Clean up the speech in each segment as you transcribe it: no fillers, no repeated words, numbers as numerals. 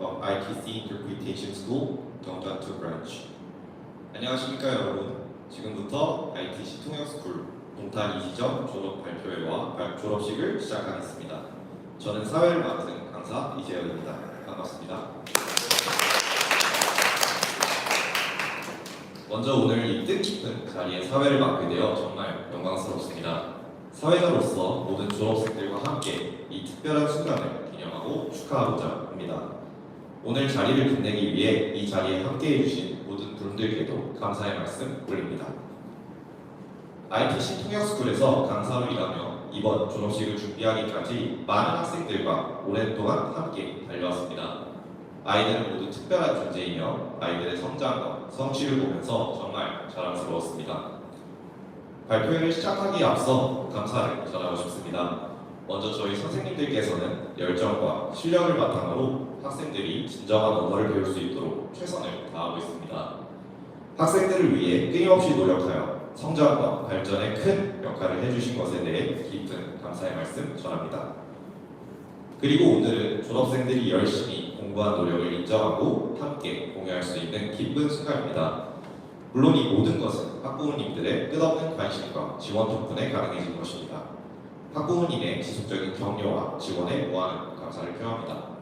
of ITC Interpretation School, 동탄 2 branch. 안녕하십니까 여러분. 지금부터 ITC 통역스쿨 동탄 20점 졸업 발표회와 졸업식을 시작하겠습니다. 저는 사회를 맡은 강사 이재현입니다. 반갑습니다. 먼저 오늘 이 뜻깊은 자리에 사회를 맡게 되어 정말 영광스럽습니다. 사회자로서 모든 졸업생들과 함께 이 특별한 순간을 기념하고 축하하고자 합니다. 오늘 자리를 빛내기 위해 이 자리에 함께 해주신 모든 분들께도 감사의 말씀 올립니다. ITC 통역스쿨에서 강사로 일하며 이번 졸업식을 준비하기까지 많은 학생들과 오랫동안 함께 달려왔습니다. 아이들은 모두 특별한 존재이며 아이들의 성장과 성취를 보면서 정말 자랑스러웠습니다. 발표회를 시작하기에 앞서 감사를 전하고 싶습니다. 먼저 저희 선생님들께서는 열정과 실력을 바탕으로 학생들이 진정한 언어를 배울 수 있도록 최선을 다하고 있습니다. 학생들을 위해 끊임없이 노력하여 성장과 발전에 큰 역할을 해주신 것에 대해 깊은 감사의 말씀 전합니다. 그리고 오늘은 졸업생들이 열심히 공부한 노력을 인정하고 함께 공유할 수 있는 기쁜 순간입니다. 물론 이 모든 것은 학부모님들의 끝없는 관심과 지원 덕분에 가능해진 것입니다. 학부모님의 지속적인 격려와 지원에 무한한 감사를 표합니다.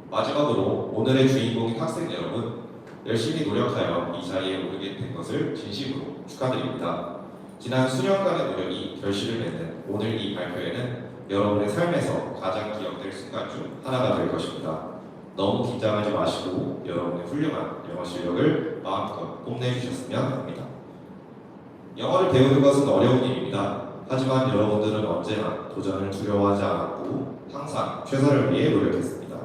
마지막으로 오늘의 주인공인 학생 여러분, 열심히 노력하여 이 자리에 오르게 된 것을 진심으로 축하드립니다. 지난 수년간의 노력이 결실을 맺는 오늘 이 발표회는 여러분의 삶에서 가장 기억될 순간 중 하나가 될 것입니다. 너무 긴장하지 마시고 여러분의 훌륭한 영어 실력을 마음껏 뽐내주셨으면 합니다. 영어를 배우는 것은 어려운 일입니다. 하지만 여러분들은 언제나 도전을 두려워하지 않았고 항상 최선을 위해 노력했습니다.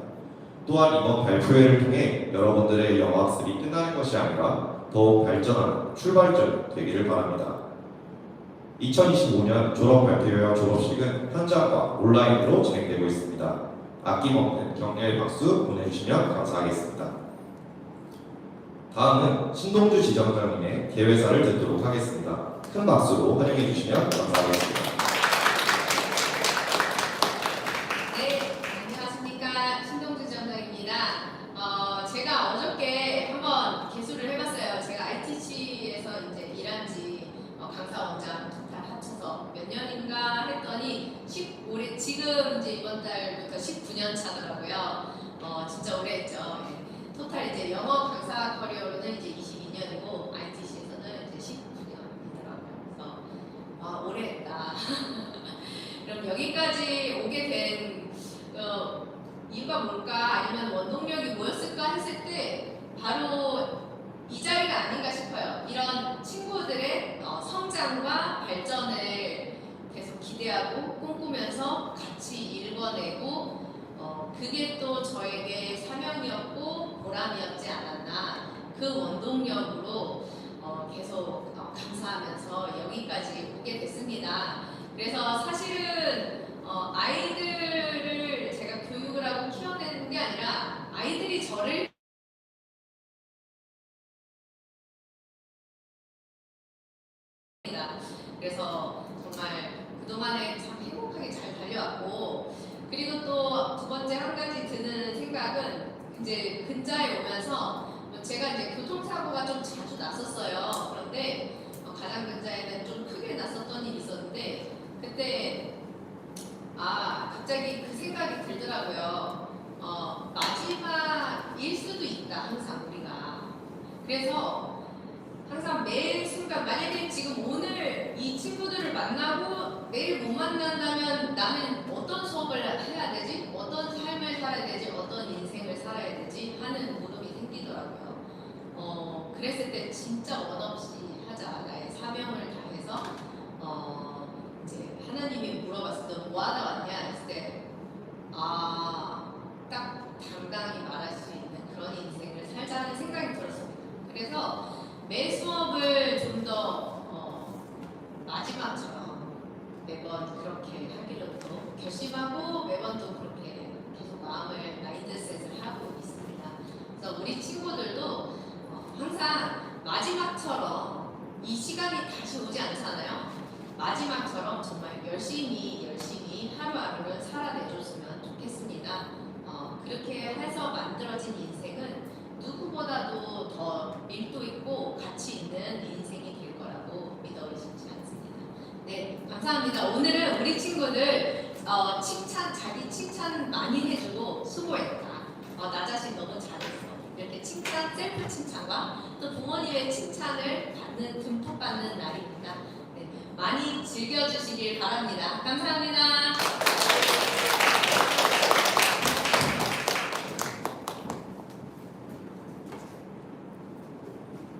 또한 이번 발표회를 통해 여러분들의 영어 학습이 끝나는 것이 아니라 더욱 발전하는 출발점이 되기를 바랍니다. 2025년 졸업 발표회와 졸업식은 현장과 온라인으로 진행되고 있습니다. 아낌없는 격려의 박수 보내주시면 감사하겠습니다. 다음은 신동주 지점장님의 개회사를 듣도록 하겠습니다. 큰 박수로 환영해 주시면 감사하겠습니다. 네, 안녕하십니까. 신동주 지점장입니다. 제가 어저께 한번 개수를 해봤어요. 제가 ITC에서 이제 일한 지 강사 원장 두 달 합쳐서 몇 년인가 했더니 올해 지금 이제 이번 달부터 19년 차더라고요. 진짜 오래 했죠. 네. 토탈 이제 영어 강사 커리어로는 이제 22년이고 ITC에서는 이제 19년이더라고요. 그래서 오래 했다. 그럼 여기까지 오게 된 이유가 뭘까? 아니면 원동력이 뭐였을까 했을 때 바로 이 자리가 아닌가 싶어요. 이런 친구들의 성장과 발전을 계속 기대하고 꿈꾸면서 같이 읽어내고 그게 또 저에게 사명이었고 보람이었지 않았나. 그 원동력으로 계속 감사하면서 여기까지 오게 됐습니다. 그래서 사실은 아이들을 제가 교육을 하고 키워내는 게 아니라 아이들이 저를 그래서 정말 그동안에 참 행복하게 잘 달려왔고, 그리고 또 두 번째 한 가지 드는 생각은 이제 근자에 오면서 제가 이제 교통사고가 좀 자주 났었어요. 그런데 가장 근자에는 좀 크게 났었던 일이 있었는데 그때 갑자기 그 생각이 들더라고요. 마지막일 수도 있다, 항상 우리가. 그래서 항상 매 순간, 만약에 지금 오늘 이 친구들을 만나고 내일 못 만난다면 나는 어떤 수업을 해야 되지? 어떤 삶을 살아야 되지? 어떤 인생을 살아야 되지? 하는 물음이 생기더라고요. 그랬을 때 진짜 원없이 하자, 나의 사명을 다해서 이제 하나님이 물어봤을 때 뭐 하다 왔냐 했을 때 딱 당당히 말할 수 있는 그런 인생을 살자는 생각이 들었습니다. 그래서 매 수업을 좀 더 마지막처럼 매번 그렇게 하기로 또 결심하고 매번 또 그렇게 계속 마인드셋을 하고 있습니다. 그래서 우리 친구들도 항상 마지막처럼 이 시간이 다시 오지 않잖아요. 마지막처럼 정말 열심히 하루하루를 살아내줬으면 좋겠습니다. 이렇게 해서 만들어진 인생은 누구보다도 더 밀도 있고 가치 있는 인생이 될 거라고 믿어 의심치 않습니다. 네, 감사합니다. 오늘은 우리 친구들 자기 칭찬 많이 해주고 수고했다. 나 자신 너무 잘했어. 이렇게 칭찬, 셀프 칭찬과 또 부모님의 칭찬을 듬뿍 받는 날입니다. 네, 많이 즐겨주시길 바랍니다. 감사합니다.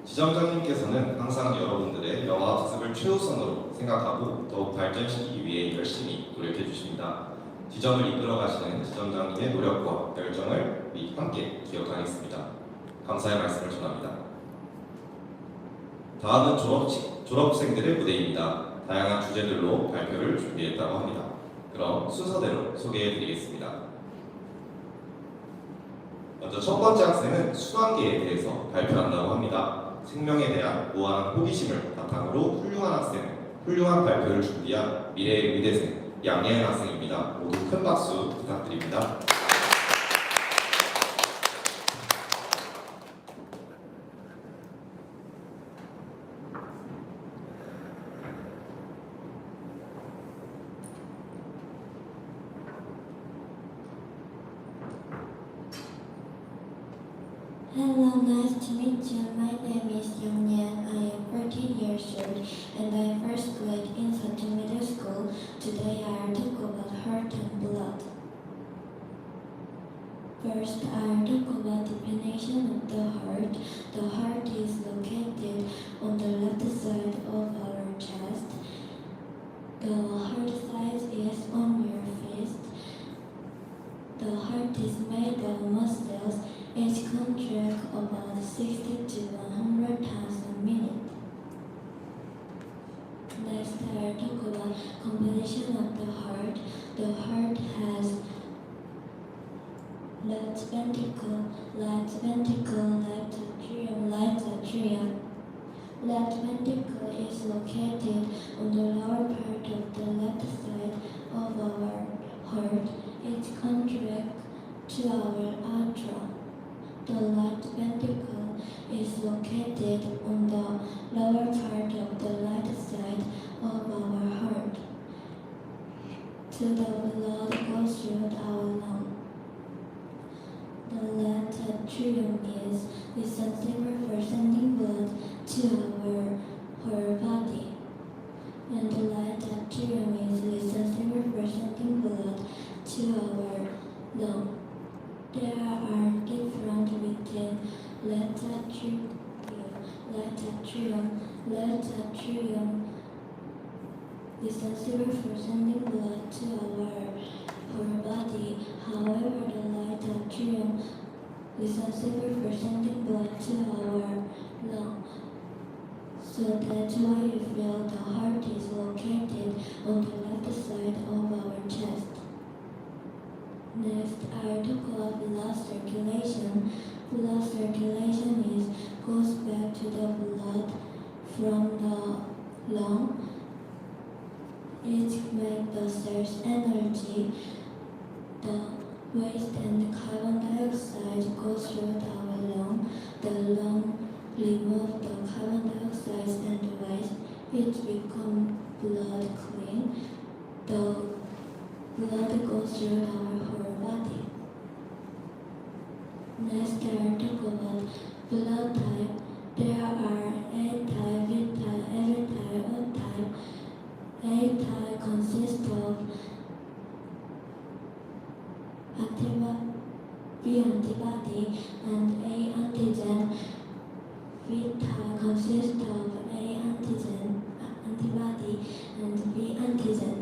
지점장님께서는 항상 여러분들의 영어 학습을 최우선으로 생각하고 더욱 발전시키기 위해 열심히 노력해 주십니다. 지점을 이끌어 가시는 지점장님의 노력과 열정을 우리 함께 기억하겠습니다. 감사의 말씀을 전합니다. 다음은 졸업생들의 무대입니다. 다양한 주제들로 발표를 준비했다고 합니다. 그럼 순서대로 소개해 드리겠습니다. 먼저 첫 번째 학생은 순환계에 대해서 발표한다고 합니다. 생명에 대한 무한한 호기심을 바탕으로 훌륭한 발표를 준비한 미래의 의대생 양예은 학생입니다. 모두 큰 박수 부탁드립니다. Hello, nice to meet you. My name is Yang Yan. I am 14 years old and I am first grade in Sutton Middle School. Today I will talk about heart and blood. First, I will talk about the definition of the heart. The heart is located on the left side of our chest. The heart size is on your fist. The heart is made of muscles. It contracts about 60 to 100 times a minute. Next, I'll talk about composition of the heart. The heart has left ventricle, right ventricle, left atrium, right atrium. Left ventricle is located on the lower part of the left side of our heart. It contracts to our aorta. The right ventricle is located on the lower part of the right side of our heart. The blood goes through our lung. The left atrium is responsible for sending blood to our whole body, and the right atrium is responsible for sending blood to our lung. There are different between left atrium, responsible for sending blood to our whole body. However, the right atrium responsible for sending blood to our lung. So that's why you feel the heart is located on the left side of our chest. Next, I talk about blood circulation. Blood circulation goes back to the blood from the lung. It makes the cells energy. The waste and carbon dioxide goes through our lung. The lung removes the carbon dioxide and waste. It becomes blood clean. The blood goes through our whole body. Next, I'll talk about blood type. There are A type, B type, AB type, O type. A type consists of B antibody and A antigen. B type consists of A antibody and B antigen.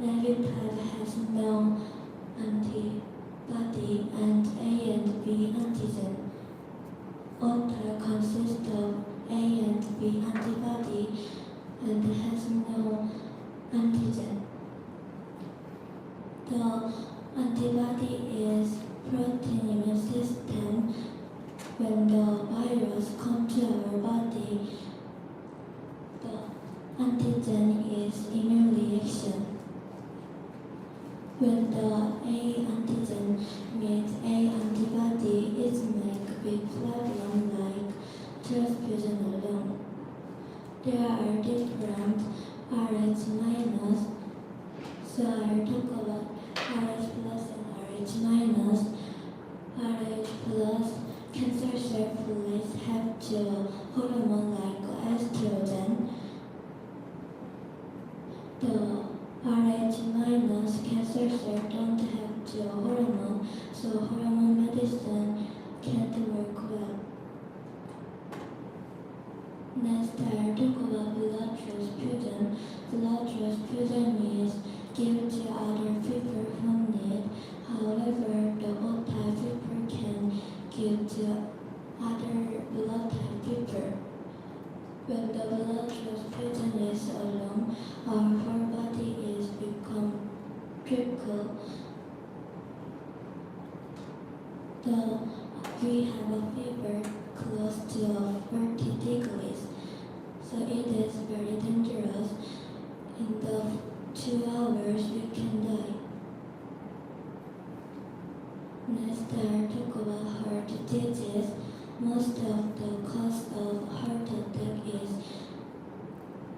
Every type has no antibody and A and B antigen. O type consists of A and B antibody and has no antigen. The antibody is protein immune system. When the virus comes to our body, the antigen is immune reaction. When the A antigen meets A antibody, it makes big problem like transfusion alone. There are different RH minus, so I'll talk about RH plus and RH minus. RH plus cancer cell folate have two hormone like estrogen. The RH minus cancer cell don't have two hormone, so hormone medicine can't work well. Next, I'll talk about blood transfusion. Blood transfusion is given to other people who need. However, the O-type people can give to other blood-type people. When the blood transfusion is alone, our whole body is become trickle. We have a fever close to 40 degrees, so it is very dangerous. In the 2 hours, we can die. Next, I'll talk about heart disease. Most of the cause of heart attack is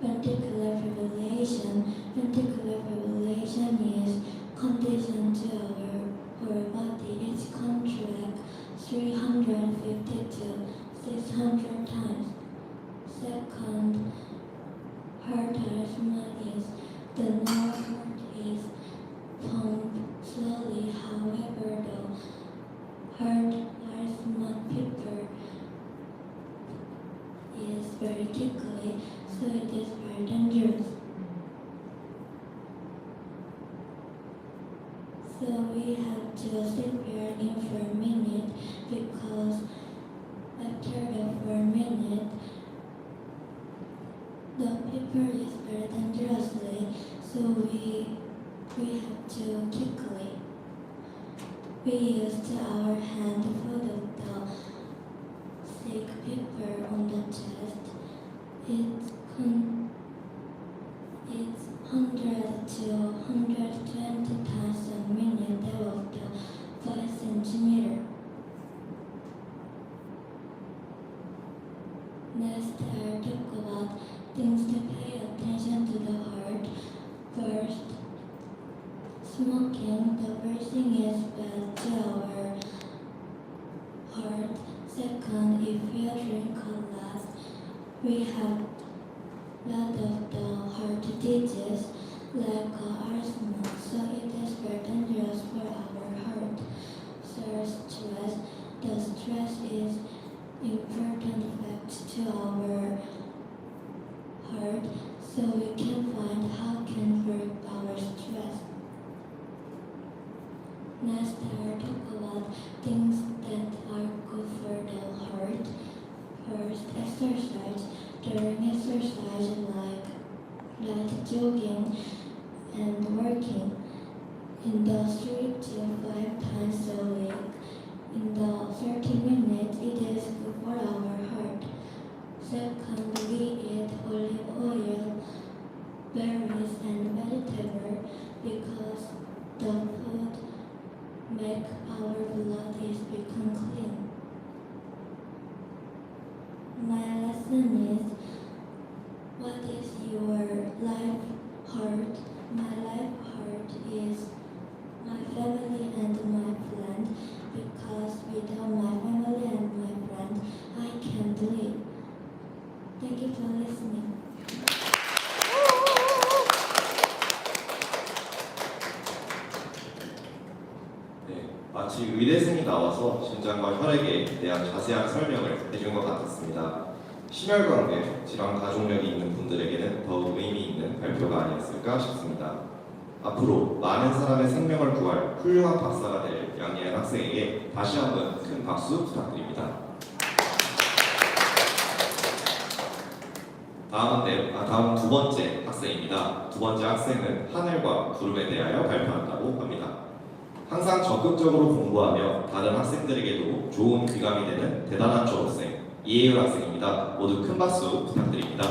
ventricular fibrillation. Ventricular fibrillation is condition to our whole body. It's contract 350 to 600 times. Second, heart arrhythmia is the normal heart is pumped slowly. However, the heart arrhythmia people is very quickly, so it is very dangerous. So we have to sit here in for a minute, because after the 4 minutes, the paper is very dangerously, so we have to quickly. We used our hand to put the sick paper on the chest. It's 100 to 120 times a minute of the 5 centimeter. Next, I'll talk about things to pay attention to the heart. First, smoking. The first thing is bad to our heart. Second, if you drink a lot, we have lot of the heart diseases like asthma, so it is very dangerous for our heart. Third, stress. The stress is important effect to our heart, so we can find how can work our stress. Next, I'll talk about things that are good for the heart. First, exercise. During exercise, like light jogging and working in the street 5 times a week, in the 30 minutes, it is good for our heart. Second, we eat olive oil, berries, and vegetables, because the food make our blood is become clean. My lesson is, what is your life heart? My life heart is my family and my friend, because without my family and my friend, I can't live. Thank you for listening. 네, 마치 의대생이 나와서 심장과 혈액에 대한 자세한 설명을 해준 것 같았습니다. 심혈관계, 질환 가족력이 있는 분들에게는 더욱 의미 있는 발표가 아니었을까 싶습니다. 앞으로 많은 사람의 생명을 구할 훌륭한 박사가 될 양예한 학생에게 다시 한번 큰 박수 부탁드립니다. 다음 두 번째 학생입니다. 두 번째 학생은 하늘과 구름에 대하여 발표한다고 합니다. 항상 적극적으로 공부하며 다른 학생들에게도 좋은 귀감이 되는 대단한 졸업생 이혜율 학생입니다. 모두 큰 박수 부탁드립니다.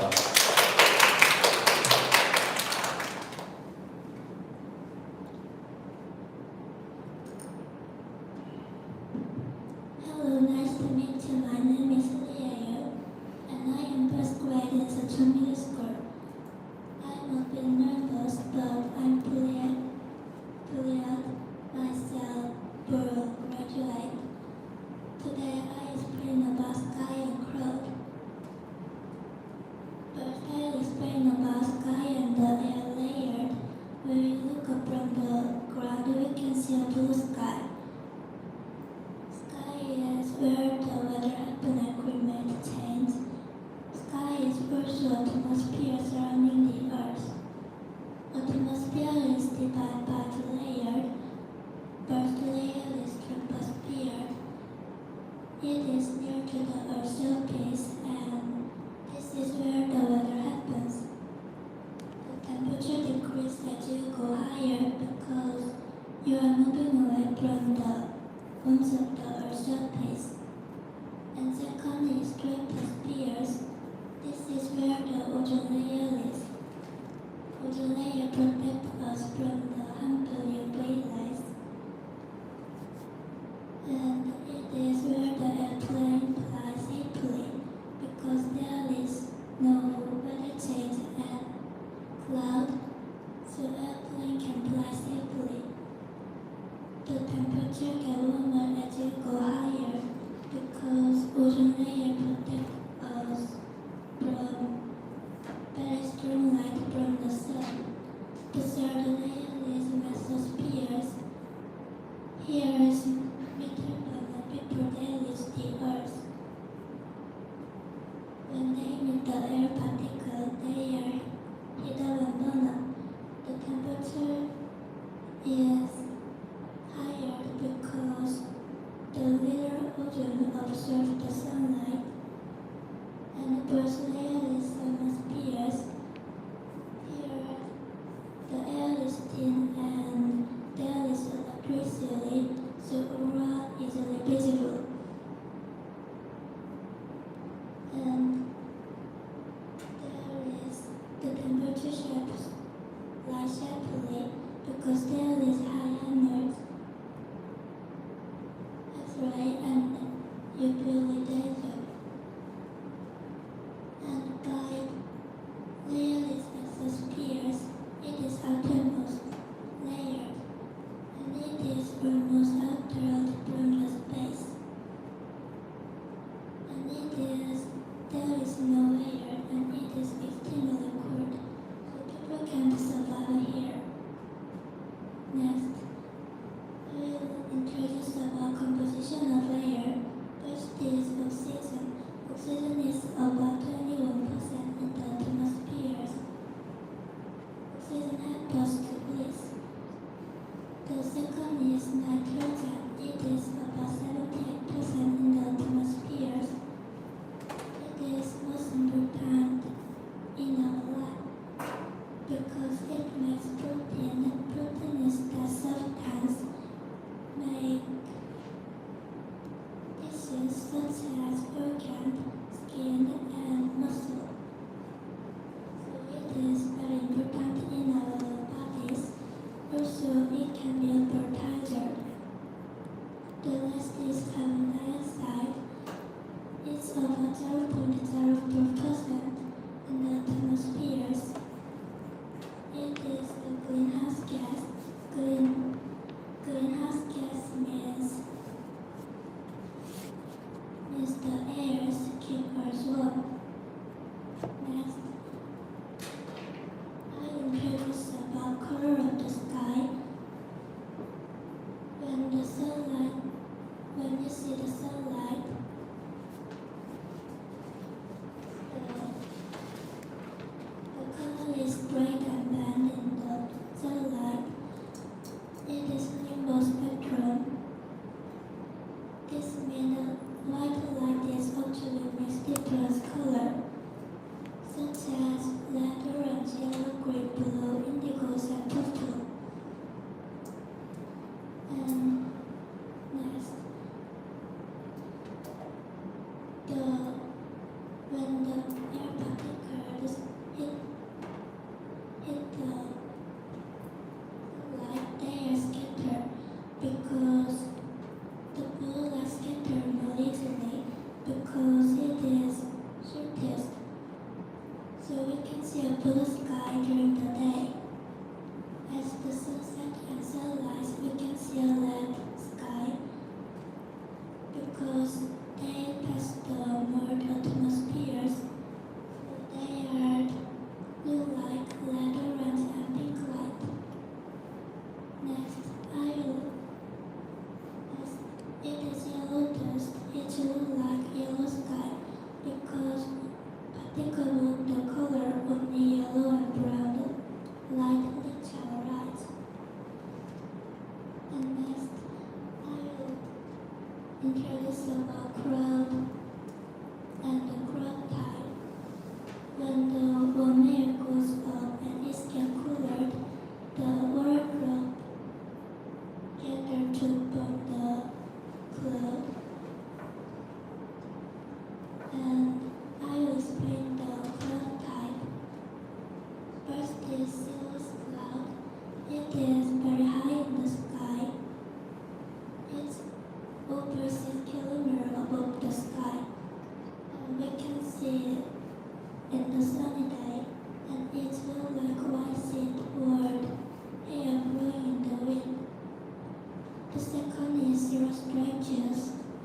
Hello, nice to meet you. My name is Liayu, and I am first grade in the middle school. I'm a bit nervous, but I'm prepared myself for graduate. Today I explain about sky and cloud. First I explain about sky and the air layer. When we look up from the ground, we can see a blue sky. Sky is where the weather happens and climate change. Sky is also atmosphere surrounding the earth. Atmosphere is divided by the layer. First layer is troposphere. It is near to the earth's surface, and this is where the weather happens. The temperature decreases as you go higher because you are moving away from the warmth of the earth's surface. And second is troposphere. This is where the ozone layer is. Ozone layer protects us from the harmful UV rays. And it is where the airplane flies safely because there is no weather change and cloud, so airplane can fly safely. The temperature gets warmer as you go higher because ozone layer protects us from very strong light from the sun. The third layer is mesosphere. Here is meter by the people that reach the earth. When they meet the air particle, they are heated and burn up. The temperature is higher because the little ozone absorbs the sunlight. And the first layer is thermosphere. Here, the air is thin and there is electricity, so aurora is easily visible. And there is the temperature shapes rise sharply because there is high energy, X-ray, and UV radiation. And by layer is mesosphere. It is outermost layer, and it is almost outer from the space. And there is no air, and it is extremely cold, so people can't survive here. Next, I will introduce about composition of air. First is oxygen. Oxygen is about 21% in the atmosphere. Oxygen helps us to breathe. The second is nitrogen. It is about 78% in the atmosphere. It is most important in our life because it makes protein. Protein is the substance make tissues such as organ, skin, and muscle. So it is very important in our bodies. Also, it can be a fertilizer. The last is carbon dioxide. It's about 0.04% in the atmosphere. It is the greenhouse gas. Greenhouse gas means the air keeps us warm. Next, I introduce about color of the sky. When you see the sunlight, the color is bright and band in the sunlight. It is rainbow spectrum. This means white light is actually mixed different color, such as red, orange, yellow, green, blue, indigos, and purple. And next, when the air particles hit the light, they are scattered because the blue light scatters more because they pass the more atmospheres. They are blue like red, orange, and pink light. Next, as it is yellow dust, it looks like yellow sky because particle the color only yellow and brown light reach our eyes. And next, I will introduce about crowd and the crowd type. When the warm air goes up and it gets cooler, the water drop gather to burn the cloud. And I will explain the cloud type. First is cirrus cloud. It is very high in the sky. It's over 6 kilometers above the sky. And we can see it in the sunny day, and it looks like white seed or air blowing in the wind. The second is cirrus stratus.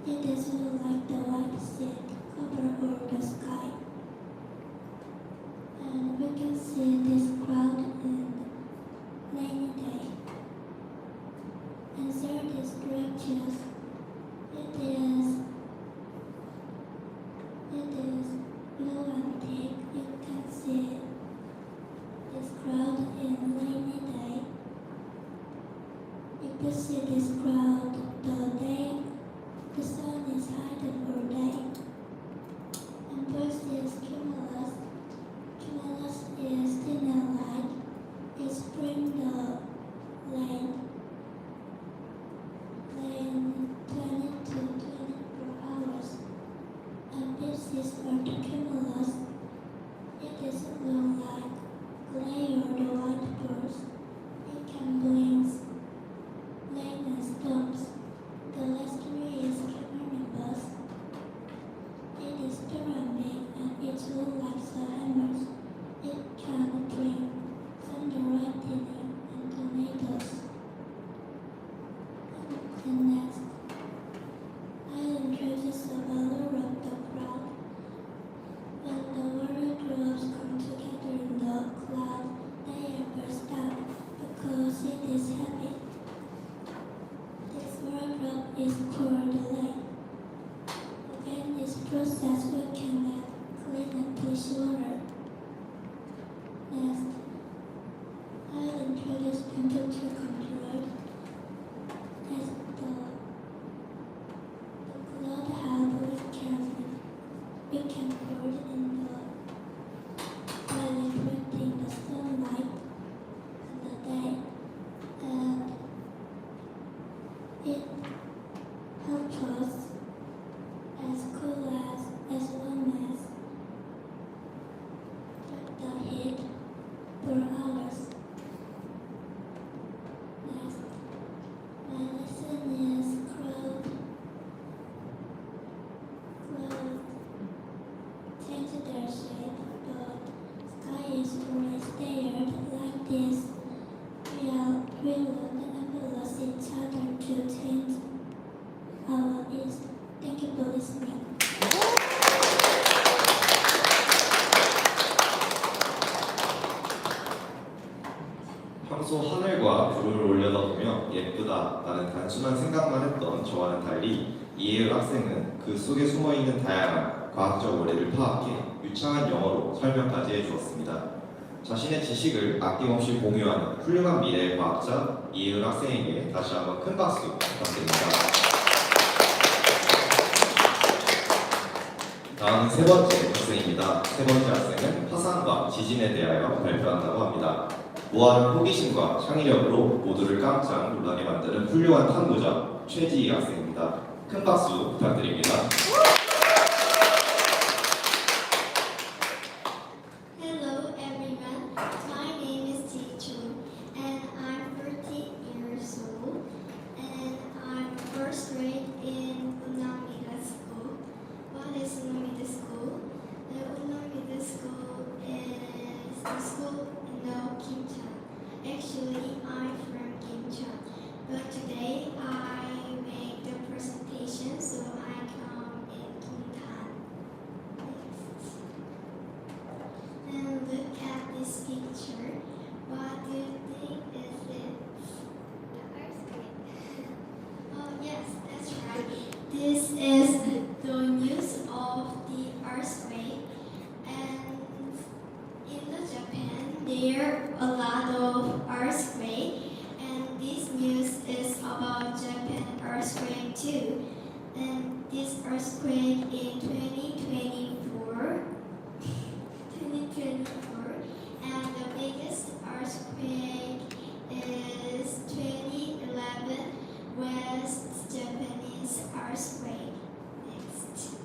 It is look like the white seed cover over the sky. And we can see this cloud in rainy day. And third is stratus. It is blue and thick. You can see this cloud in rainy day. If you see this cloud the sun is hidden for day. And first is cumulus. Cumulus is thin and light. It brings the rain 20 to 24 hours. And this is cumulus. It is look like gray or the white birds. It can bring rain and storms. The last three is cumulus. It is pyramid and it looks like the hammers. It can bring thunder, lightning, and tornadoes. And next, I will introduce the value of the cloud. When the water drops come together in the cloud, they burst out because it is heavy. This water drop is called rain. In this process, we can get clean and fresh water. Next, I will introduce temperature control. As the cloud have we can hold in the by reflecting the sunlight in the day, and it helps us as cool as warm as the heat for hours. Next, my lesson is cloud change their shape, but sky is always there like this. We will influence each other to change our east. Thank you for listening. 평소 하늘과 구름을 올려다보며 예쁘다 라는 단순한 생각만 했던 저와는 달리 이혜율 학생은 그 속에 숨어있는 다양한 과학적 원리를 파악해 유창한 영어로 설명까지 해주었습니다. 자신의 지식을 아낌없이 공유하는 훌륭한 미래의 과학자 이혜율 학생에게 다시 한번 큰 박수 부탁드립니다. 다음은 세 번째 학생입니다. 세 번째 학생은 화산과 지진에 대하여 발표한다고 합니다. 무한한 호기심과 창의력으로 모두를 깜짝 놀라게 만드는 훌륭한 탐구자 최지희 학생입니다. 큰 박수 부탁드립니다. Hello everyone, my name is Ji-chun and I'm 13 years old and I'm first grade in Unnam Middle School. What is Unnam Middle School? The Unnam Middle School is the school in Kimcheon. Actually, I'm from Kimcheon, but today I make the presentation so I this is the news of the earthquake, and in the Japan there are a lot of earthquake, and this news is about Japan earthquake too. And this earthquake in 2024, and the biggest earthquake is 2011 West Japanese earthquake. Next.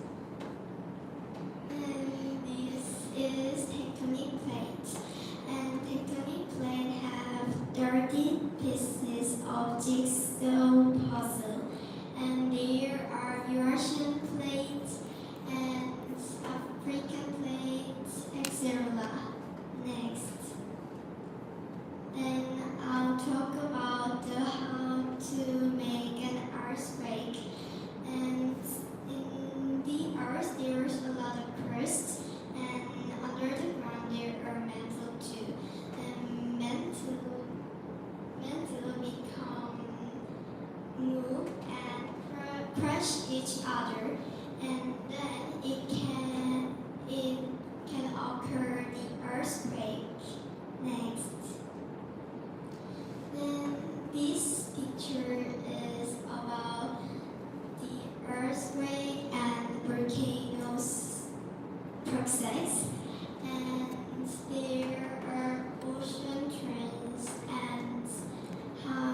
And this is tectonic plate. And tectonic plate have 30 pieces of jigsaw puzzle. And there are Eurasian plates and African plates, etc. Next. Then I'll talk about how to make an earthquake. And in the earth there's a lot of crust, and under the ground there are mantle too. And mantle become move and crush each other, and then it can occur the earthquake. Next. Then this picture is about the earthquake and volcanoes process, and there are ocean trends and how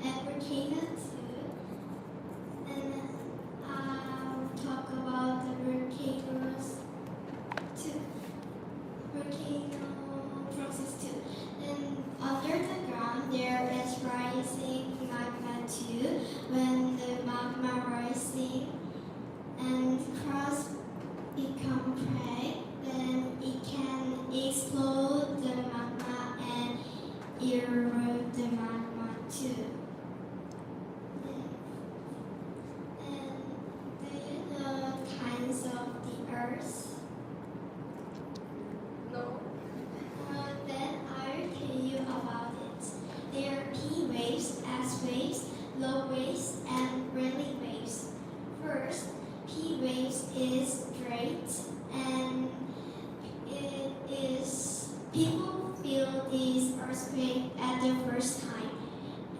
and volcano too. And I'll talk about the volcanoes too. Volcano process too. And under the ground there is rising magma too. When the magma rising and crust become crack, then it can explode the magma and erode the magma too. And do you know kinds of the earth? No. Then I'll tell you about it. There are P waves, S waves, low waves, and rally waves. First, P waves is straight, and it is people feel this earthquake at the first time,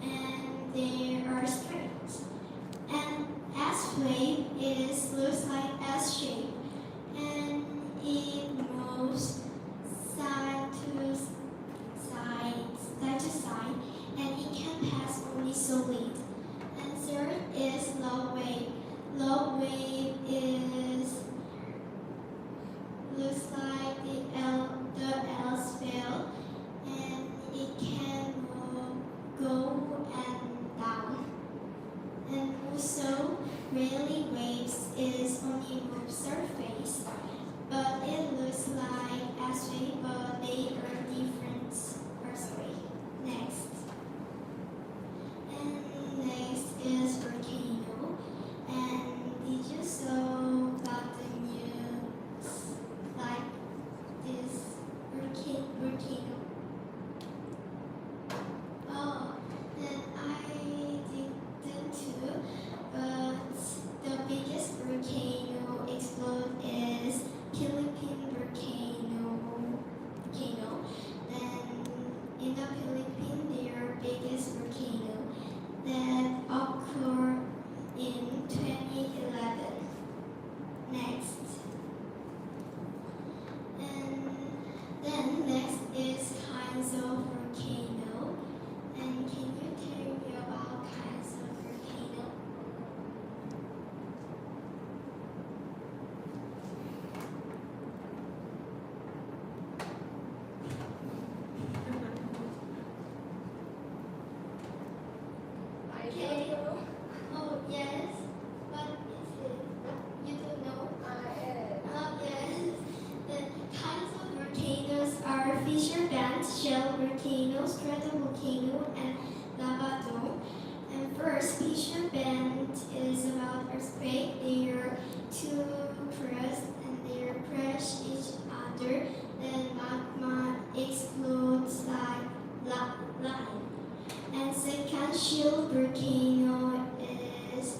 and they are straight. And S wave looks like S shape, and it moves side to side, and it can pass only solid. And third is low wave. Low wave looks like the L spell, and it can go and down. And also, rally waves is only move surface, but it looks like S wave, but they are different earthquake. Next. And next is volcano. And did you saw about the news like this volcano? Oh, then I didn't too, but the biggest volcano explode is Philippine volcano. Then in the Philippines there are biggest volcano that occurred in 2011. Next. And then next is kinds of volcano. And can you tell me about kinds of volcano? Okay. Oh yes. What is it? You don't know? Oh yes. The kinds of volcanoes are fissure band, shell volcano, stratovolcano, and lava dome. And first, fissure band is about earthquake. They are two crusts and they crush each other. Then magma explodes like line. one shield volcano is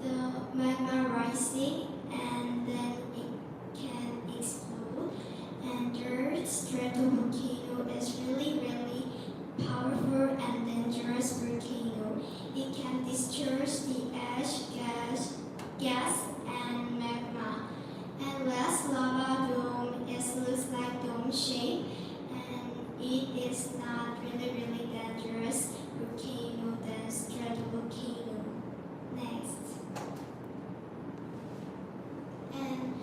the magma rising and then it can explode. And the stratovolcano is really powerful and dangerous volcano. It can discharge the ash, gas and magma. And last lava dome looks like dome shape, and it is not really dangerous volcano than stratovolcano. Next. And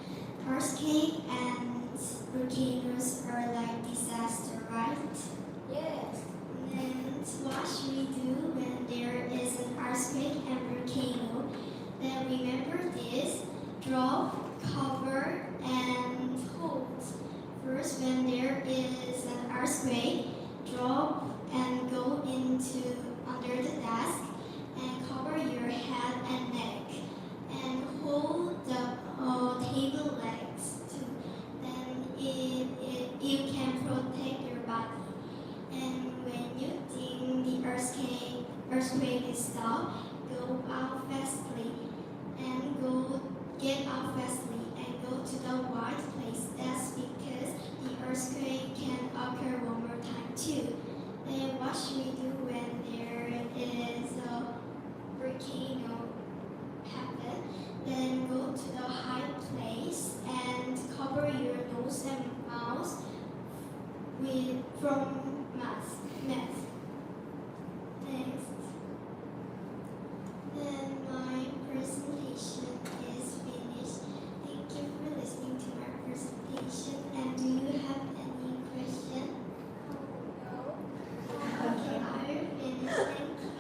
earthquake and volcanoes are like disaster, right? Yes. And what should we do when there is an earthquake and volcano? Then remember this: drop, cover, and hold. First, when there is an earthquake, drop and go into under the desk and cover your head and neck and hold the table legs too. Then you can protect your body. And when you think the earthquake is stopped, go out fastly and get out fastly and go to the white place. That's because the earthquake can occur one more time too. Then what should we do when there is a volcano happen? Then go to the high place and cover your nose and mouth from mask. Next. Then my presentation is finished. Thank you for listening to my presentation. And do you have any question? No. Okay, I'm finished. Thank you.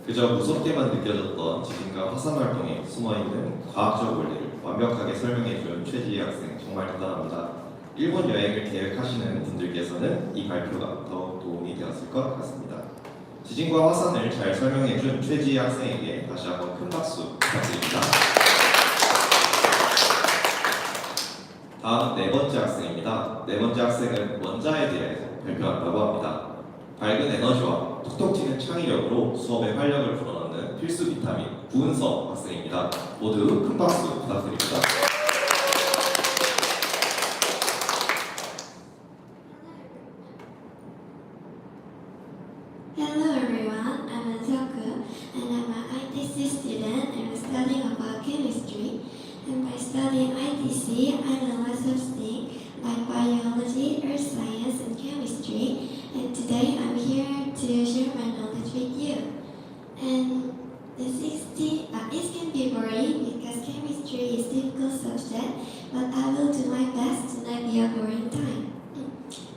그저 무섭게만 느껴졌던 지진과 화산 활동에 숨어있는 과학적 원리를 완벽하게 설명해준 최지희 학생 정말 대단합니다. 일본 여행을 계획하시는 분들께서는 이 발표가 더욱 도움이 되었을 것 같습니다. 지진과 화산을 잘 설명해준 최지희 학생에게 다시 한번 큰 박수 부탁드립니다. 다음 네 번째 학생입니다. 네 번째 학생은 원자에 대해서 발표한다고 합니다. 밝은 에너지와 톡톡 튀는 창의력으로 수업에 활력을 불어넣는 필수 비타민 구은서 학생입니다. 모두 큰 박수 부탁드립니다. Hello everyone, I'm Anseoku and I'm an ITC student and I'm studying about chemistry. And by studying ITC, I know lots of things like biology, earth science, and chemistry. And today I'm here to share my knowledge with you. And it can be boring because chemistry is a difficult subject, but I will do my best to not be a boring time.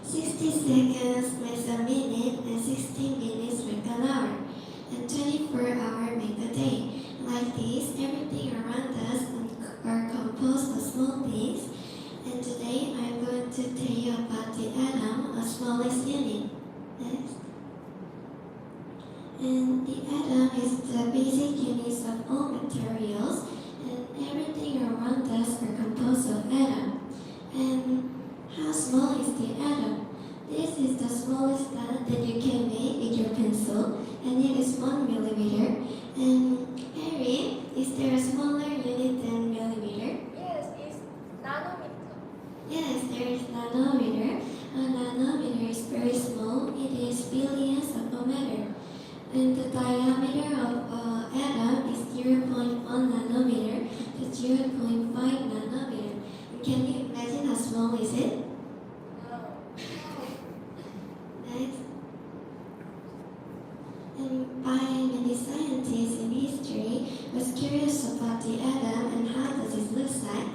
60 seconds makes a minute, and 60 minutes make an hour, and 24 hours make a day. Like this, everything around us are composed of small things, and today I'm going to tell you about the atom, a smallest unit. Next. And the atom is the basic units of all materials, and everything around us are composed of atom. And how small is the atom? This is the smallest dot that you can make with your pencil, and it is 1 millimeter. And Harry, is there a smaller unit than millimeter? Yes, it's nanometer. Yes, there is nanometer. A nanometer is very small. It is billions of a meter. And the diameter of an atom is 0.1 nanometer to 0.5 nanometer. Can you imagine how small is it? No. Next. And by many scientists in history was curious about the atom and how does it look like.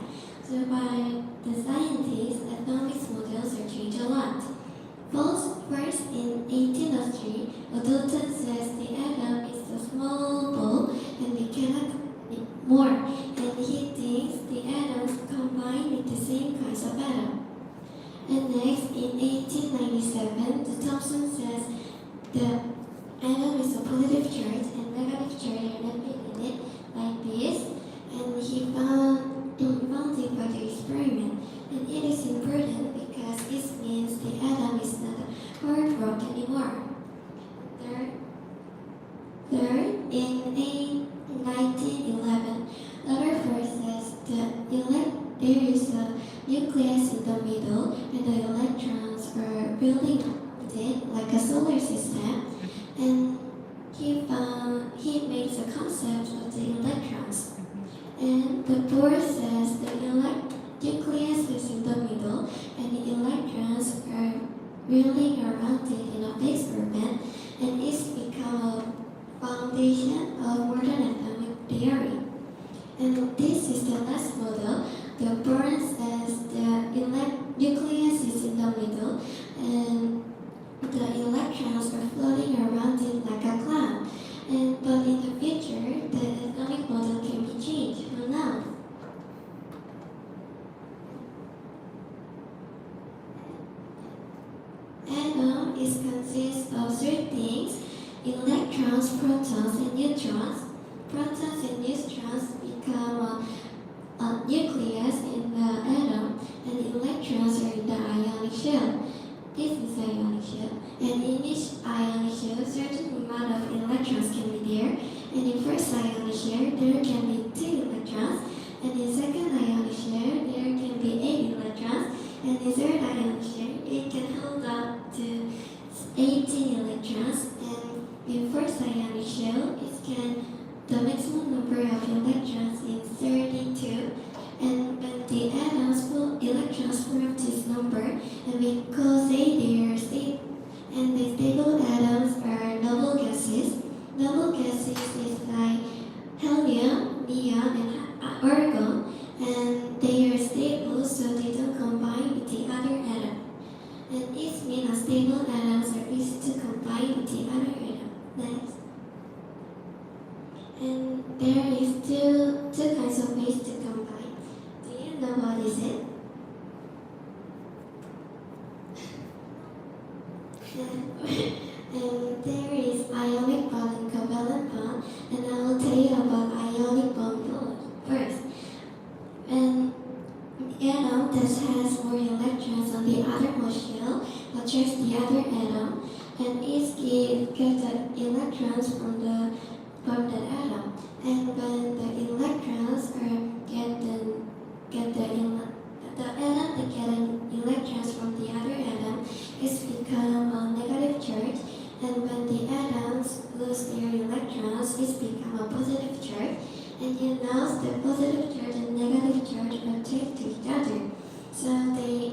So by the scientists, atomic models are changed a lot. First in 1803, Dalton says the atom is a small ball and we cannot make more. And he thinks the atoms combine with the same kinds of atom. And next, in 1897, the Thomson says the atom is a positive charge and negative charge are not in it like this. And he found the nucleus in the middle, and the electrons are building up it like a solar system. And he makes a concept of the electrons. And the board says the nucleus is in the middle, and the electrons are whirling around it in a big orbit, and it's become a foundation of modern atomic theory. And this is the last model. The board says the nucleus is in the middle, and the electrons are floating around it like a cloud. But in the future, the atomic model can be changed. Who knows? Atom consists of three things: electrons, protons, and neutrons. Protons and neutrons become a nucleus in the atom, and electrons are in the ionic shell. This is ionic shell, and in each ionic shell, certain amount of electrons can be there. And in first ionic shell, there can be 2 electrons, and in second ionic shell, there can be 8 electrons, and in third ionic shell, it can hold up to 18 electrons. And in first ionic shell, the maximum number of electrons is 32. And when the atoms pull electrons from this number, and we call they are stable. And the stable atoms are noble gases. Noble gases is like helium, neon, and argon, and they are stable, so they don't combine with the other atom. And it means unstable atoms are easy to combine with the other atom. Next. And there is two kinds of ways to combine. Do you know what is it? And there is ionic bond and covalent bond, and I will tell you about ionic bond first. And an atom that has more electrons on the outermost shell attracts the other atom, and it gets the electrons from the atom. And when the electrons the atom that get electrons from the other atom is become a negative charge. And when the atoms lose their electrons, it's become a positive charge. And you know the positive charge and negative charge attract to each other. So they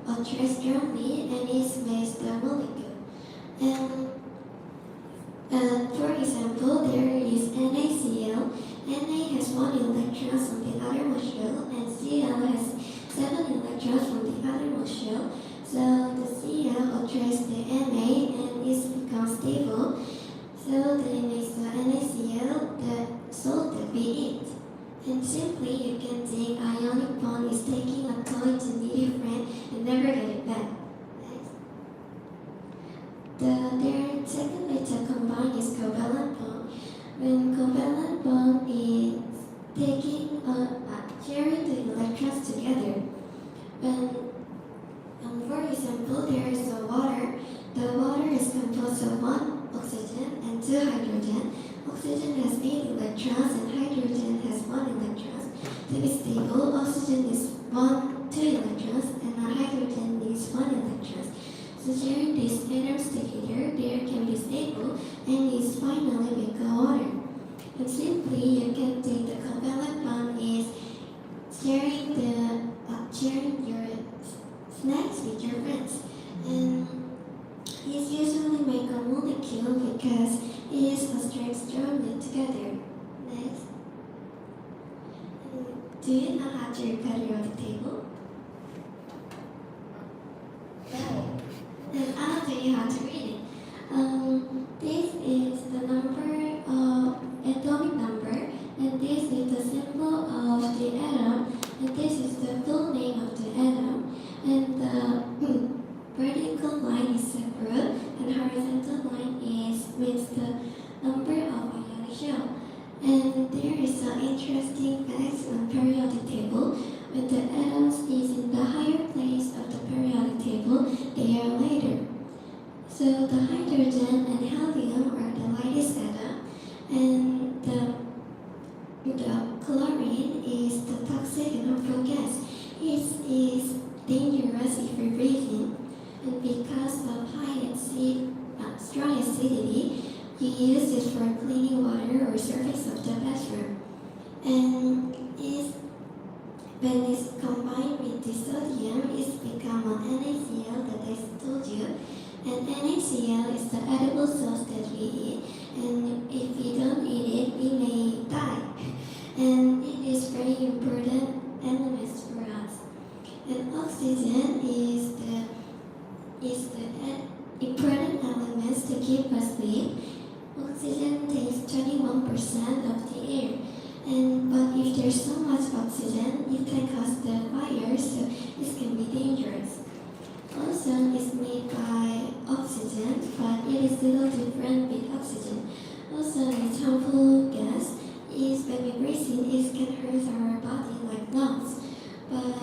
attract strongly, and it makes the molecule. And for example, there is NaCl. Na has 1 electron from the outermost shell, and Cl has 7 electrons from the outermost shell. So the Cl attracts the Na, and it becomes stable. So they make the NaCl the salt that we eat. And simply, you can think ionic bond is taking a toy to need a friend and never get it back. Their second way to combine is covalent bond. When covalent bond is sharing the electrons together. For example, there is a water. The water is composed of 1 oxygen and 2 hydrogen. Oxygen has 8 electrons and hydrogen has 1 electron. To be stable, oxygen is 2 electrons and hydrogen is 1 electron. So sharing these atoms together, they can be stable, and is finally become water. And simply, you can think the covalent bond is sharing your snacks with your friends. And it's usually make a molecule because it is attracted strongly together. Next. Do you know how to read periodic table? No. Then I'll tell you how to read it. This is the atomic number, and this is the symbol of the atom, and this is the full name of the atom. And the vertical line is separate, and horizontal line means the number of ionic shell. And there is an interesting fact on periodic table. When the atoms is in the higher place of the periodic table, they are lighter. So the hydrogen and helium are the lightest atom, and The chlorine is the toxic and harmful gas. It is dangerous if we breathe in, and because of strong acidity, you use it for cleaning water or surface of the bathroom. And when it's combined with the sodium, it's become an NaCl that I told you. And NaCl is the edible sauce that we eat. And if we don't eat it, we may die. And it is very important element for us. And oxygen is the important element to keep us live. Oxygen takes 21% of the air. But if there's so much oxygen, it can cause the fire, so this can be dangerous. Ozone is made by oxygen, but it is a little different with oxygen. Ozone is harmful gas. When we breathe in, it can hurt our body like lungs. But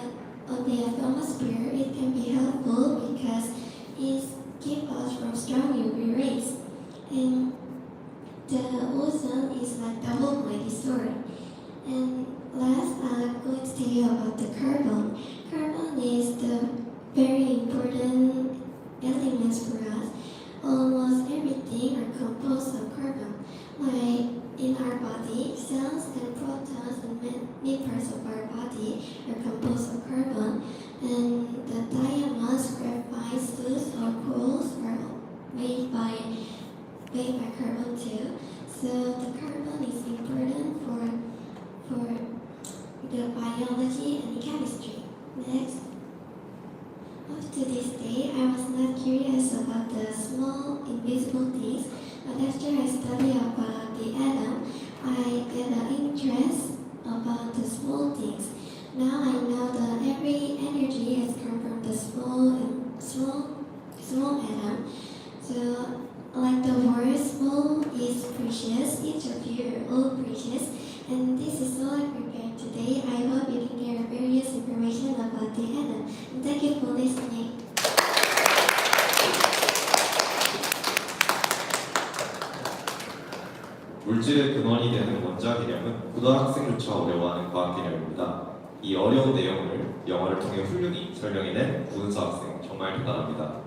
on the atmosphere, it can be helpful because it keeps us from strong UV rays. And the ozone is like double-bladed sword. And last, I'm going to tell you about the carbon. Carbon is the very important element for us. Almost everything are composed of carbon. Like in our body, cells and protons and many parts of our body are composed of carbon. And the diamonds, graphite, soot, or coals are made by carbon too. So the carbon is important for the biology and chemistry. Next. Up to this day, I was not curious about the small invisible things, but after I study about the atom, I get an interest about the small things. Now I know that every energy has come from the small atom. So, like the word small is precious, each of you are all precious. And this is all I prepared today. I hope you can get various information about the atom. And thank you for listening. 물질의 근원이 되는 원자 개념은 고등학생조차 어려워하는 과학 개념입니다. 이 어려운 내용을 영어를 통해 훌륭히 설명해낸 구은서 학생 정말 대단합니다.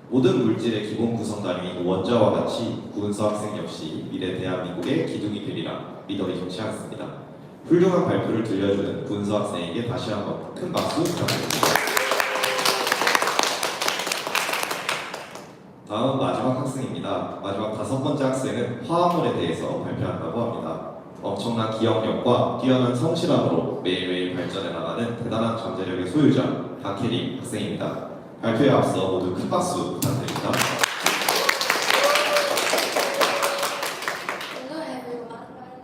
모든 물질의 기본 구성 단위인 원자와 같이 구은서 학생 역시 미래 대한민국의 기둥이 되리라 믿어 의심치 않습니다. 훌륭한 발표를 들려주는 구은서 학생에게 다시 한번 큰 박수 부탁드립니다. 다음 마지막 학생입니다. 마지막 5번째 학생은 화합물에 대해서 발표한다고 합니다. 엄청난 기억력과 뛰어난 성실함으로 매일매일 발전해 나가는 대단한 잠재력의 소유자 박혜림 학생입니다. 발표에 앞서 모두 큰 박수 부탁드립니다. Hello everyone, my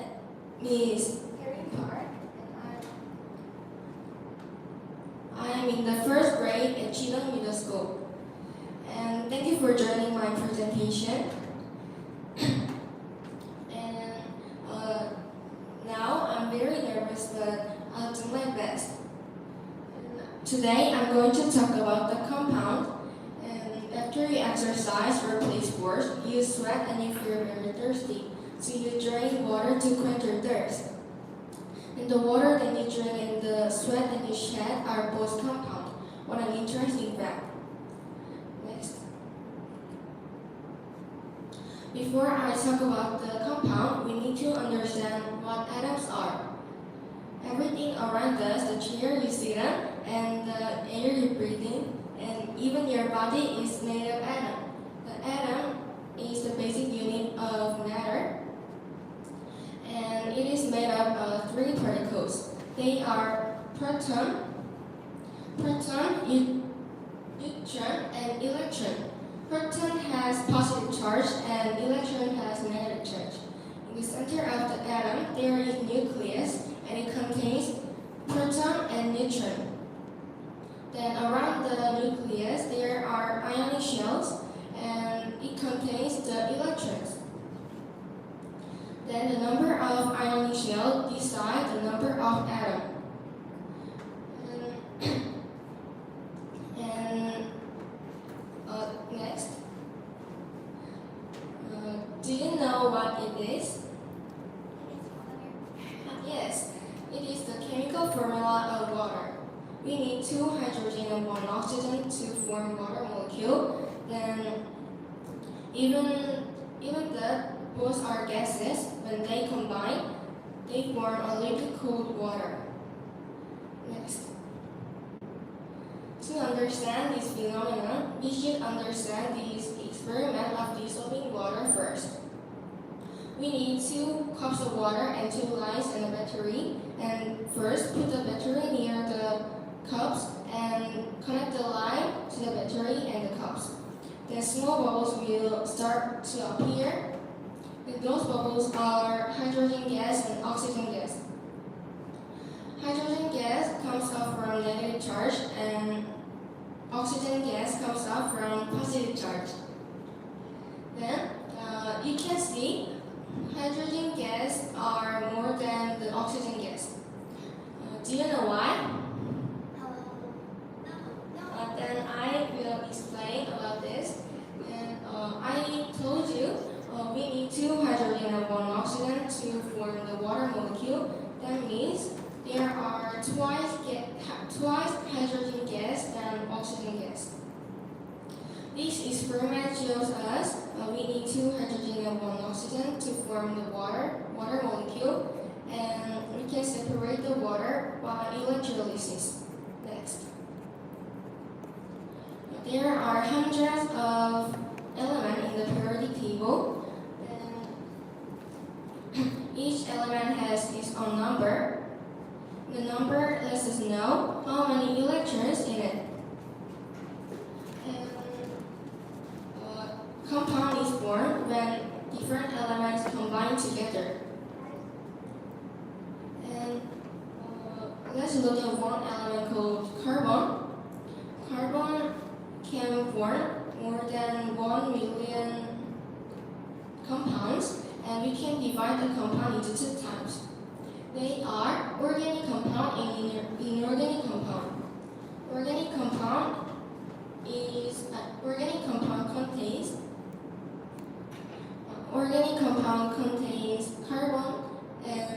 name is Harry Park and I am in the first grade at ITC동탄 Middle School. And thank you for joining my presentation. And now I'm very nervous, but I'll do my best. Today I'm going to talk about the compound. And after you exercise or play sports, you sweat and you feel very thirsty. So you drink water to quench your thirst. And the water that you drink and the sweat that you shed are both compound. What an interesting fact. Next. Before I talk about the compound, we need to understand what atoms are. Everything around us, the chair you sit on, and the air you breathe in, and even your body is made of atom. The atom is the basic unit of matter, and it is made up of 3 particles. They are proton, neutron, and electron. Proton has positive charge and electron has negative charge. In the center of the atom, there is nucleus, and it contains proton and neutron. Then around the nucleus, there are ionic shells, and it contains the electrons. Then the number of ionic shells decide the number of atoms. Next. Do you know what it is? It is water. formula of water. We need 2 hydrogen and 1 oxygen to form water molecule. Then even that both are gases, when they combine, they form a liquid cooled water. Next. To understand this phenomenon, we should understand this experiment of dissolving water first. We need 2 cups of water and 2 lines and a battery. And first, put the battery near the cups and connect the line to the battery and the cups. Then small bubbles will start to appear. And those bubbles are hydrogen gas and oxygen gas. Hydrogen gas comes up from negative charge and oxygen gas comes up from positive charge. Then you can see hydrogen gas are more than the oxygen gas. Do you know why? Then I will explain about this. And I told you we need 2 hydrogen and 1 oxygen to form the water molecule. That means there are twice hydrogen gas than oxygen gas. This experiment shows us we need 2 hydrogen and 1 oxygen to form the water molecule, and we can separate the water by electrolysis. Next. There are hundreds of elements in the periodic table, and each element has its own number. The number lets us know how many electrons in it. And compound is born when different elements combine together. And let's look at one element called carbon. Carbon can form more than 1 million compounds, and we can divide the compound into 2 types. They are organic compound and inorganic compound. Organic compound contains carbon, and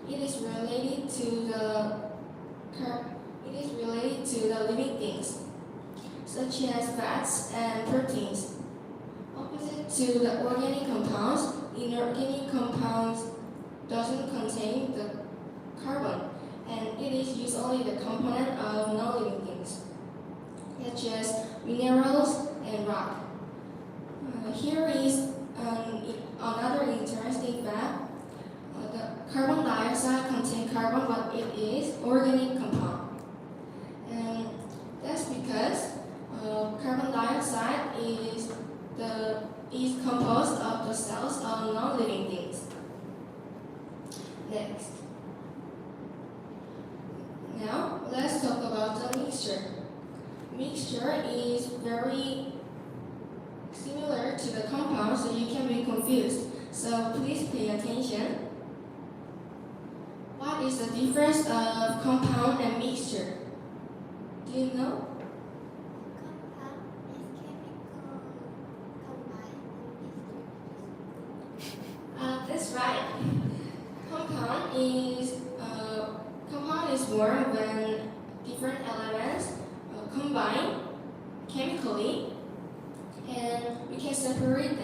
it is related to the living things, such as fats and proteins. Opposite to the organic compounds, inorganic compounds doesn't contain the carbon, and it is usually the component of non-living things, such as minerals and rock. Here is another interesting fact. The carbon dioxide contains carbon, but it is organic compound, and that's because carbon dioxide is composed of the cells of non-living things. Next. Now, let's talk about the mixture. Mixture is very similar to the compound, so you can be confused. So please pay attention. What is the difference of compound and mixture? Do you know? Compound is chemical combined and That's right. Compound is formed when different elements combine chemically, and we can separate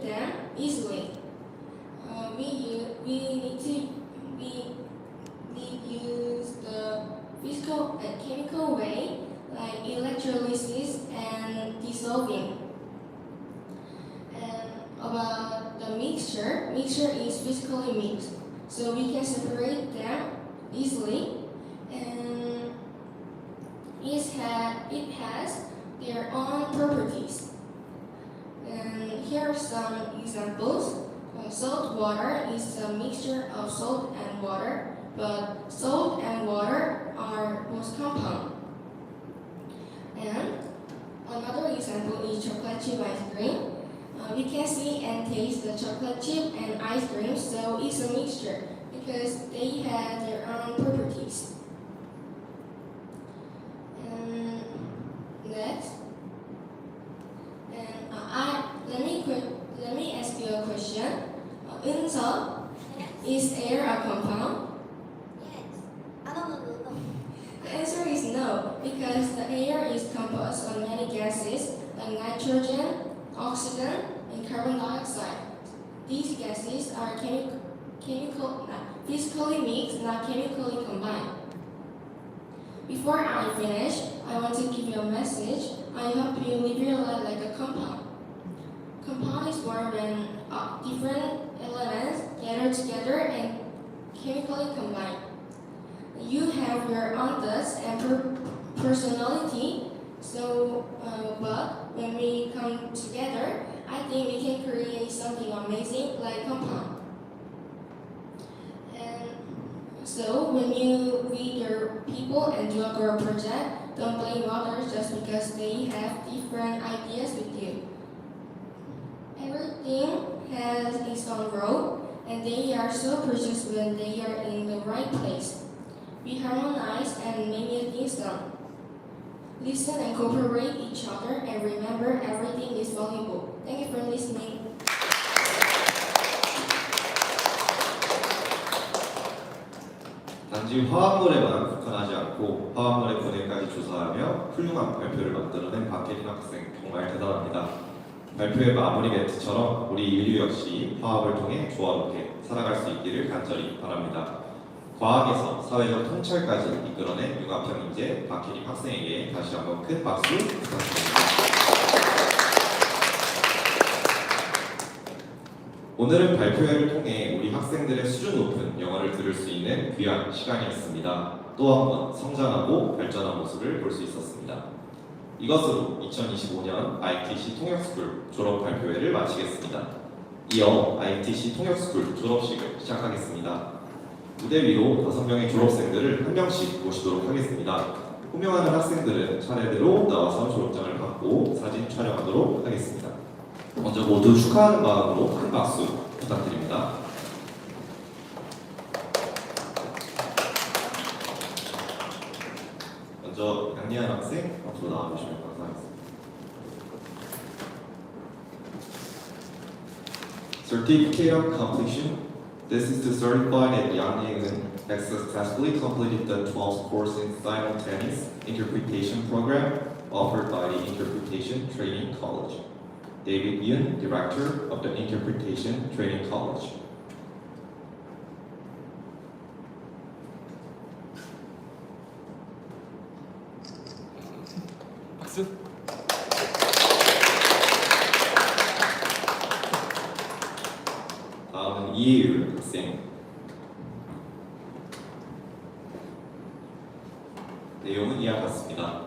them easily. We use the physical and chemical way, like electrolysis and dissolving. And about the mixture is physically mixed, so we can separate them easily, and it has their own properties. And here are some examples. Salt water is a mixture of salt and water, but salt and water are both compound. And another example is chocolate chip ice cream. We can see and taste the chocolate chip and ice cream, so it's a mixture because they have their own properties. And next, let me ask you a question. Unso, is air a compound? because the air is composed of many gases like nitrogen, oxygen, and carbon dioxide. These gases are physically mixed, not chemically combined. Before I finish, I want to give you a message. I hope you live your life like a compound. Compound is formed when different elements gather together and chemically combine. You have your own thoughts and personality, but when we come together, I think we can create something amazing like compound. And so when you meet your people and do a group project, don't blame others just because they have different ideas with you. Everything has its own role, and they are so precious when they are in the right place. Be harmonized and make things done. Listen and cooperate each other, and remember everything is valuable. Thank you for listening. 단지 화합물에만 국한하지 않고 화합물의 분해까지 조사하며 훌륭한 발표를 만들어낸 박혜린 학생 정말 대단합니다. 발표의 마무리 멘트처럼 우리 인류 역시 화합을 통해 조화롭게 살아갈 수 있기를 간절히 바랍니다. 과학에서 사회적 통찰까지 이끌어낸 융합형 인재 박혜림 학생에게 다시 한번 큰 박수 부탁드립니다. 오늘은 발표회를 통해 우리 학생들의 수준 높은 영어를 들을 수 있는 귀한 시간이었습니다. 또 한 번 성장하고 발전한 모습을 볼 수 있었습니다. 이것으로 2025년 ITC 통역스쿨 졸업 발표회를 마치겠습니다. 이어 ITC 통역스쿨 졸업식을 시작하겠습니다. 무대 위로 5명의 졸업생들을 한 명씩 모시도록 하겠습니다. 호명하는 학생들은 차례대로 나와서 졸업장을 받고 사진 촬영하도록 하겠습니다. 먼저 모두 축하하는 마음으로 큰 박수 부탁드립니다. 먼저 양리한 학생 앞으로 나와주시면 감사하겠습니다. Certificate of Completion. This is to certify that Yang Yeun has successfully completed the 12th course in simultaneous interpretation program offered by the Interpretation Training College. David Yoon, Director of the Interpretation Training College. 박수. 다음은 이혜율 학생. 내용은 이와 같습니다.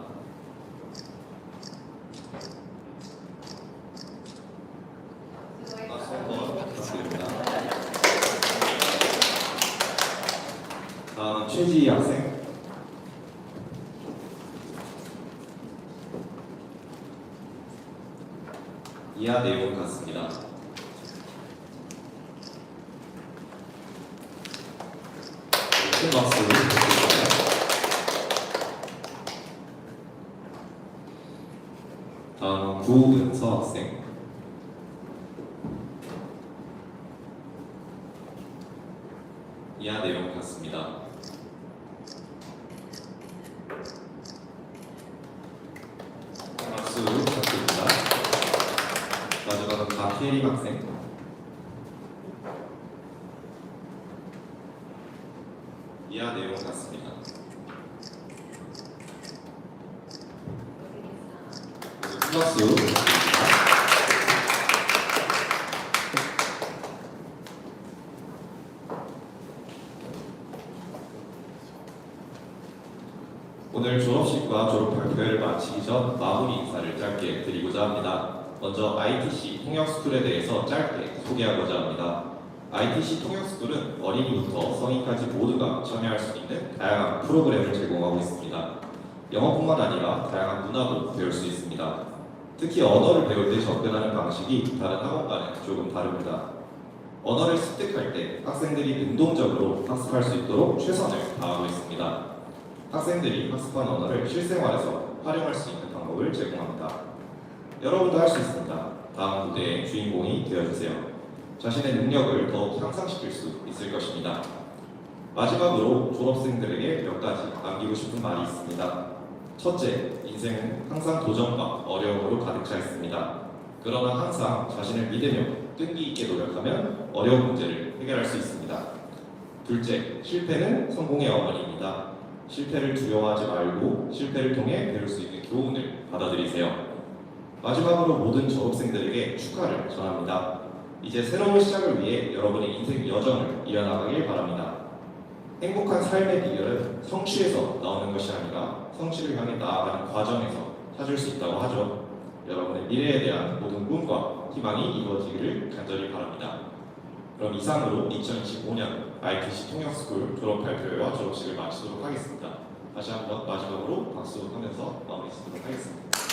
박수 한번 부탁드립니다. 다음은 최지희 학생. 이하 내용은 같습니다. 큰 박수 부탁드립니다. 다음은 구은서 학생. 이하 내용 같습니다. 박수 부탁드립니다. 마지막은 박혜림 학생. 이하 내용 같습니다. 큰 박수 부탁드립니다. 오늘 졸업식과 졸업 발표회를 마치기 전 마무리 인사를 짧게 드리고자 합니다. 먼저 ITC 통역스쿨에 대해서 짧게 소개하고자 합니다. ITC 통역스쿨은 어린이부터 성인까지 모두가 참여할 수 있는 다양한 프로그램을 제공하고 있습니다. 영어뿐만 아니라 다양한 문화도 배울 수 있습니다. 특히 언어를 배울 때 접근하는 방식이 다른 학원과는 조금 다릅니다. 언어를 습득할 때 학생들이 능동적으로 학습할 수 있도록 최선을 다하고 있습니다. 학생들이 학습한 언어를 실생활에서 활용할 수 있는 방법을 제공합니다. 여러분도 할 수 있습니다. 다음 무대의 주인공이 되어주세요. 자신의 능력을 더욱 향상시킬 수 있을 것입니다. 마지막으로 졸업생들에게 몇 가지 남기고 싶은 말이 있습니다. 첫째, 인생은 항상 도전과 어려움으로 가득 차 있습니다. 그러나 항상 자신을 믿으며 끈기 있게 노력하면 어려운 문제를 해결할 수 있습니다. 둘째, 실패는 성공의 어머니입니다. 실패를 두려워하지 말고 실패를 통해 배울 수 있는 교훈을 받아들이세요. 마지막으로 모든 졸업생들에게 축하를 전합니다. 이제 새로운 시작을 위해 여러분의 인생 여정을 이어나가길 바랍니다. 행복한 삶의 비결은 성취에서 나오는 것이 아니라 성취를 향해 나아가는 과정에서 찾을 수 있다고 하죠. 여러분의 미래에 대한 모든 꿈과 희망이 이루어지기를 간절히 바랍니다. 그럼 이상으로 2025년 ITC 통역스쿨 졸업발표회와 졸업식을 마치도록 하겠습니다. 다시 한번 마지막으로 박수하면서 마무리 짓도록 하겠습니다.